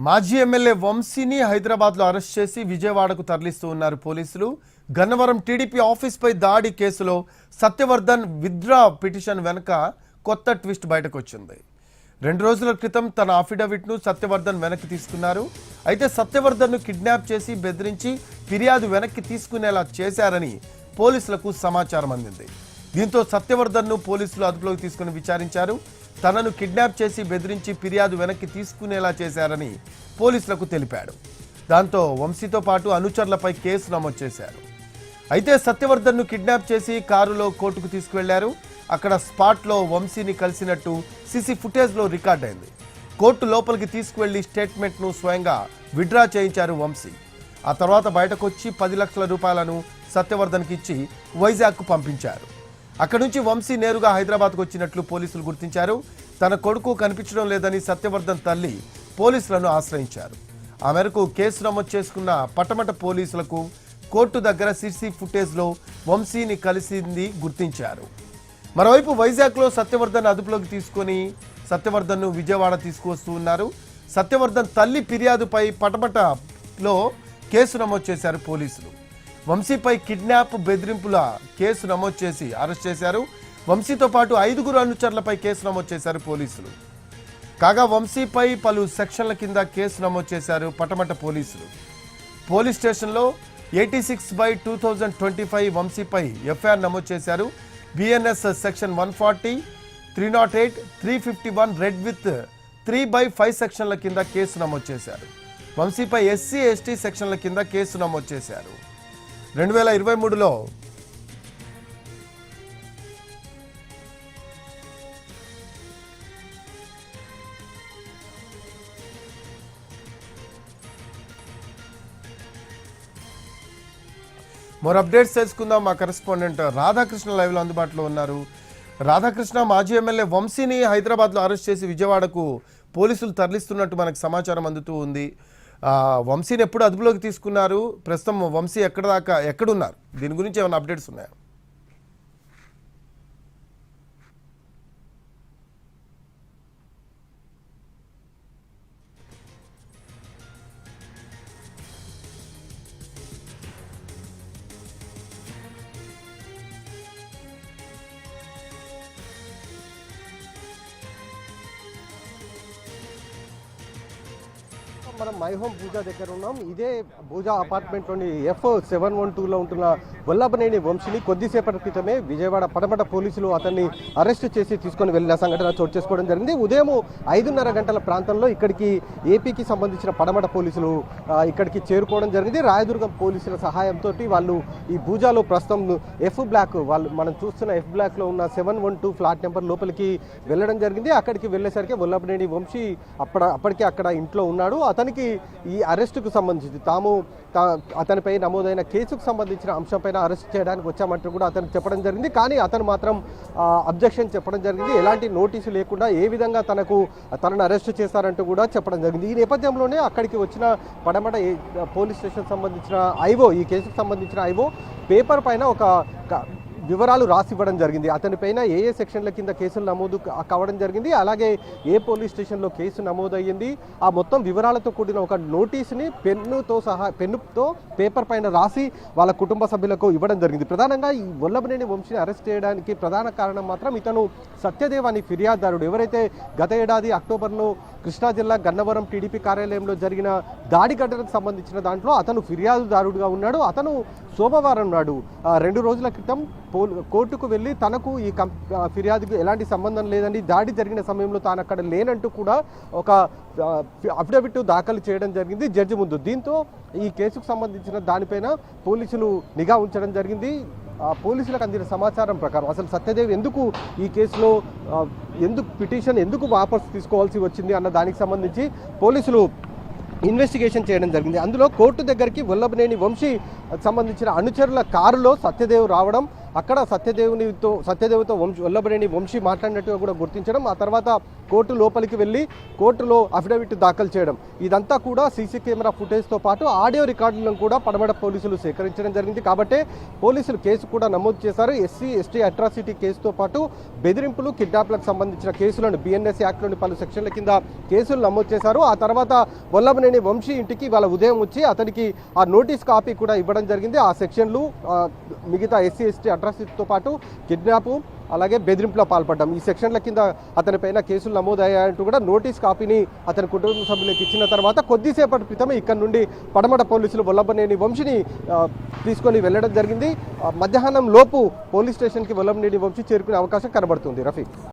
మాజీ ఎమ్మెల్యే వంశీని హైదరాబాద్లో అరెస్ట్ చేసి విజయవాడకు తరలిస్తూ ఉన్నారు పోలీసులు. గన్నవరం టీడీపీ ఆఫీస్పై దాడి కేసులో సత్యవర్ధన్ విత్డ్రా పిటిషన్ వెనుక కొత్త ట్విస్ట్ బయటకు వచ్చింది. 2 రోజుల క్రితం తన అఫిడవిట్ను సత్యవర్ధన్ వెనక్కి తీసుకున్నారు. అయితే సత్యవర్ధన్ను కిడ్నాప్ చేసి బెదిరించి ఫిర్యాదు వెనక్కి తీసుకునేలా చేశారని పోలీసులకు సమాచారం అందింది. దీంతో సత్యవర్ధన్ను పోలీసులు అదుపులోకి తీసుకుని విచారించారు. తనను కిడ్నాప్ చేసి బెదిరించి ఫిర్యాదు వెనక్కి తీసుకునేలా చేశారని పోలీసులకు తెలిపాడు. దాంతో వంశీతో పాటు అనుచరులపై కేసు నమోదు చేశారు. అయితే సత్యవర్ధన్ను కిడ్నాప్ చేసి కారులో కోర్టుకు తీసుకువెళ్లారు. అక్కడ స్పాట్లో వంశీని కలిసినట్టు సీసీ ఫుటేజ్లో రికార్డ్ అయింది. కోర్టు లోపలికి తీసుకువెళ్లి స్టేట్మెంట్ను స్వయంగా విత్డ్రా చేయించారు వంశీ. ఆ తర్వాత బయటకొచ్చి 10 లక్షల రూపాయలను సత్యవర్ధన్కి ఇచ్చి వైజాగ్కు పంపించారు. అక్కడి నుంచి వంశీ నేరుగా హైదరాబాద్కు వచ్చినట్లు పోలీసులు గుర్తించారు. తన కొడుకు కనిపించడం లేదని సత్యవర్ధన్ తల్లి పోలీసులను ఆశ్రయించారు. ఆ మేరకు కేసు నమోదు చేసుకున్న పటమట పోలీసులకు కోర్టు దగ్గర సీసీ ఫుటేజ్లో వంశీని కలిసింది గుర్తించారు. మరోవైపు వైజాగ్లో సత్యవర్ధన్ అదుపులోకి తీసుకొని సత్యవర్ధన్ను విజయవాడ తీసుకువస్తూ ఉన్నారు. సత్యవర్ధన్ తల్లి ఫిర్యాదుపై పటమటలో కేసు నమోదు చేశారు పోలీసులు. వంశీపై కిడ్నాప్ బెదిరింపుల కేసు నమోదు చేసి అరెస్ట్ చేశారు. వంశీతో పాటు 5 అనుచరులపై కేసు నమోదు చేశారు పోలీసులు. కాగా వంశీపై పలు సెక్షన్ల కింద కేసు నమోదు చేశారు పటమట పోలీసులు. పోలీస్ స్టేషన్లో 86/2025 వంశీపై ఎఫ్ఐఆర్ నమోదు చేశారు. బిఎన్ఎస్ సెక్షన్ 140, 308, 351 రెడ్ విత్ 3/5 సెక్షన్ల కింద కేసు నమోదు చేశారు. వంశీపై ఎస్సీ ఎస్టీ సెక్షన్ల కింద కేసు నమోదు చేశారు. 2023లో మరో అప్డేట్స్ తెలుసుకుందాం. మా కరెస్పాండెంట్ రాధాకృష్ణ లైవ్లో అందుబాటులో ఉన్నారు. రాధాకృష్ణ, మాజీ ఎమ్మెల్యే వంశీని హైదరాబాద్లో అరెస్ట్ చేసి విజయవాడకు పోలీసులు తరలిస్తున్నట్టు మనకు సమాచారం అందుతూ ఉంది. వంశీని ఎప్పుడు అదుపులోకి తీసుకున్నారు? ప్రస్తుతం వంశీ ఎక్కడున్నారు? దీని గురించి ఏమైనా అప్డేట్స్ ఉన్నాయా? మనం మై హోమ్ పూజా దగ్గర ఉన్నాం. ఇదే పూజా అపార్ట్మెంట్లోని F712లో ఉంటున్న వల్లభనేని వంశీని కొద్దిసేపటి క్రితమే విజయవాడ పటమట పోలీసులు అతన్ని అరెస్ట్ చేసి తీసుకొని వెళ్ళిన సంఘటన చోటు చేసుకోవడం జరిగింది. ఉదయం 5:30 గంటల ప్రాంతంలో ఇక్కడికి ఏపీకి సంబంధించిన పటమట పోలీసులు ఇక్కడికి చేరుకోవడం జరిగింది. రాయదుర్గం పోలీసుల సహాయంతో వాళ్ళు ఈ పూజాలో ప్రస్తుతం F బ్లాక్ వాళ్ళు మనం చూస్తున్న F బ్లాక్లో ఉన్న 712 ఫ్లాట్ నెంబర్ లోపలికి వెళ్ళడం జరిగింది. అక్కడికి వెళ్ళేసరికి వల్లభనేని వంశీ అప్పటికే అక్కడ ఇంట్లో ఉన్నాడు. అతనికి ఈ అరెస్టుకు సంబంధించి అతనిపై నమోదైన కేసుకు సంబంధించిన అంశంపైన అరెస్ట్ చేయడానికి వచ్చామంటూ కూడా అతనికి చెప్పడం జరిగింది. కానీ అతను మాత్రం అబ్జెక్షన్ చెప్పడం జరిగింది. ఎలాంటి నోటీసు లేకుండా ఏ విధంగా తనను అరెస్ట్ చేశారంటూ కూడా చెప్పడం జరిగింది. ఈ నేపథ్యంలోనే అక్కడికి వచ్చిన పడమట పోలీస్ స్టేషన్ సంబంధించిన ఐఓ, ఈ కేసుకు సంబంధించిన ఐఓ పేపర్ పైన ఒక వివరాలు రాసి ఇవ్వడం జరిగింది. అతనిపైన ఏ సెక్షన్ల కింద కేసులు నమోదు కావడం జరిగింది, అలాగే ఏ పోలీస్ స్టేషన్లో కేసు నమోదయ్యింది, ఆ మొత్తం వివరాలతో కూడిన ఒక నోటీసుని పెన్నుతో పేపర్ పైన రాసి వాళ్ళ కుటుంబ సభ్యులకు ఇవ్వడం జరిగింది. ప్రధానంగా ఈ వల్లభనేని వంశీని అరెస్ట్ చేయడానికి ప్రధాన కారణం మాత్రం ఇతను సత్యదేవ్ అని ఫిర్యాదుదారుడు, ఎవరైతే గత ఏడాది అక్టోబర్లో కృష్ణా జిల్లా గన్నవరం టీడీపీ కార్యాలయంలో జరిగిన దాడి ఘటనకు సంబంధించిన దాంట్లో అతను ఫిర్యాదుదారుడుగా ఉన్నాడు. అతను సోమవారం నాడు 2 రోజుల క్రితం కోర్టుకు వెళ్ళి తనకు ఈ ఫిర్యాదుకు ఎలాంటి సంబంధం లేదని, దాడి జరిగిన సమయంలో తాను అక్కడ లేనంటూ కూడా ఒక అఫిడవిట్ దాఖలు చేయడం జరిగింది జడ్జి ముందు. దీంతో ఈ కేసుకు సంబంధించిన దానిపైన పోలీసులు నిఘా ఉంచడం జరిగింది. పోలీసులకు అందిన సమాచారం ప్రకారం అసలు సత్యదేవ్ ఎందుకు ఈ కేసులో పిటిషన్ ఎందుకు వాపసు తీసుకోవాల్సి వచ్చింది అన్న దానికి సంబంధించి పోలీసులు ఇన్వెస్టిగేషన్ చేయడం జరిగింది. అందులో కోర్టు దగ్గరికి వల్లభనేని వంశీ సంబంధించిన అనుచరుల కారులో సత్యదేవ్ రావడం, అక్కడ సత్యదేవుతో వల్లభనేని వంశీ మాట్లాడినట్టుగా కూడా గుర్తించడం, ఆ తర్వాత కోర్టు లోపలికి వెళ్ళి కోర్టులో అఫిడవిట్ దాఖలు చేయడం, ఇదంతా కూడా సీసీ కెమెరా ఫుటేజ్తో పాటు ఆడియో రికార్డులను కూడా పడమట పోలీసులు సేకరించడం జరిగింది. కాబట్టి పోలీసులు కేసు కూడా నమోదు చేశారు. ఎస్సీ ఎస్టీ అట్రాసిటీ కేసుతో పాటు బెదిరింపులు కిడ్నాప్లకు సంబంధించిన కేసులను BNS యాక్ట్లోని పలు సెక్షన్ల కింద కేసులు నమోదు చేశారు. ఆ తర్వాత వల్లభనేని వంశీ ఇంటికి వాళ్ళ ఉదయం వచ్చి అతనికి ఆ నోటీస్ కాపీ కూడా ఇవ్వడం జరిగింది. ఆ సెక్షన్లు మిగతా ఎస్సీ ఎస్టీ అట్రాసిటీతో పాటు కిడ్నాప్ అలాగే బెదిరింపులో పాల్పడ్డాం, ఈ సెక్షన్ల కింద అతనిపైన కేసులు నమోదయ్యాయంటూ కూడా నోటీస్ కాపీని అతని కుటుంబ సభ్యులకు ఇచ్చిన తర్వాత కొద్దిసేపటి క్రితమే ఇక్కడ నుండి పడమట పోలీసులు వల్లభనేని వంశీని తీసుకొని వెళ్ళడం జరిగింది. మధ్యాహ్నం లోపు పోలీస్ స్టేషన్కి వల్లభనేని వంశీ చేరుకునే అవకాశం కనబడుతుంది. రఫీక్.